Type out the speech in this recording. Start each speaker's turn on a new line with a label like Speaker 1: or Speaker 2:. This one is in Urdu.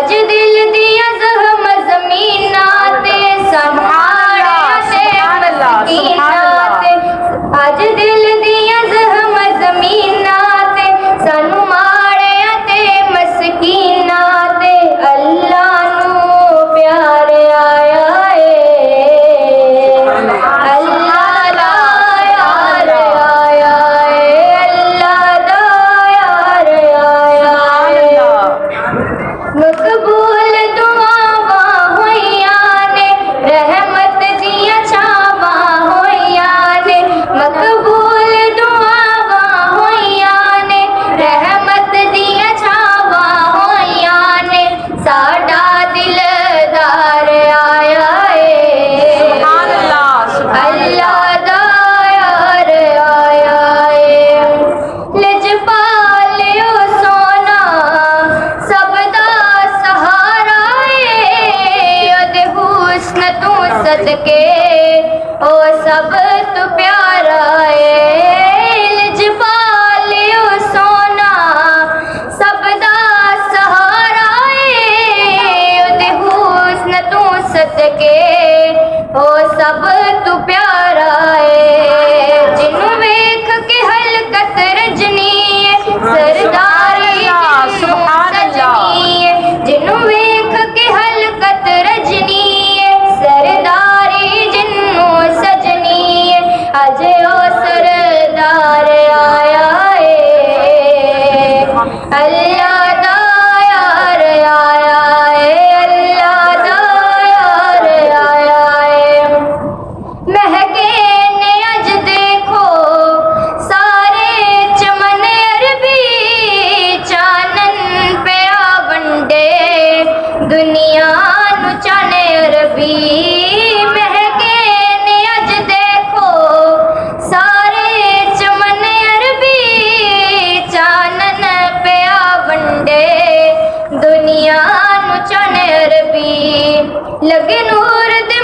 Speaker 1: اج دل دیا زخم زمیناں تے سنبھالیا تے مسکیناں تے اج دل دیا زخم زمیناں تے سانو ماڑیا تے مسکیناں تے اللہ نو پیار آیا اے اللہ دا یار آیا اے اللہ دا یار آیا اے مقبول دعاواں ہوئیاں نے رحمت دیاں چھاواں ہوئیاں نے مقبول دعاواں ہوئیاں نے رحمت دیاں چھاواں ہوئیاں نے ساڈا دلدار آیا اے اللہ دا یار آیا اے لجپالیو سونا سب دا سہارا اے اودے حسن تو صدقے او سب تو پیارا اے لجپالیو سونا سب دا سہارا اے اودے حسن تو صدقے او سب تو پیارا اے جنوں ویکھ کے حلقت رجنی سرداری جنوں سجنی جنوں ویکھ کے حلقت رجنی سرداری جنوں سجنی اج او سردار آیا اے اللہ دا یار آیا اے اللہ دا یار آیا اے مہکے نے اج دیکھو سارے چمن عربی چانن پیا ونڈے دنیا نو چن عربی مہکے نے اج دیکھو سارے چمن عربی چانن پیا ونڈے دنیا نو چن عربی لگے نور دے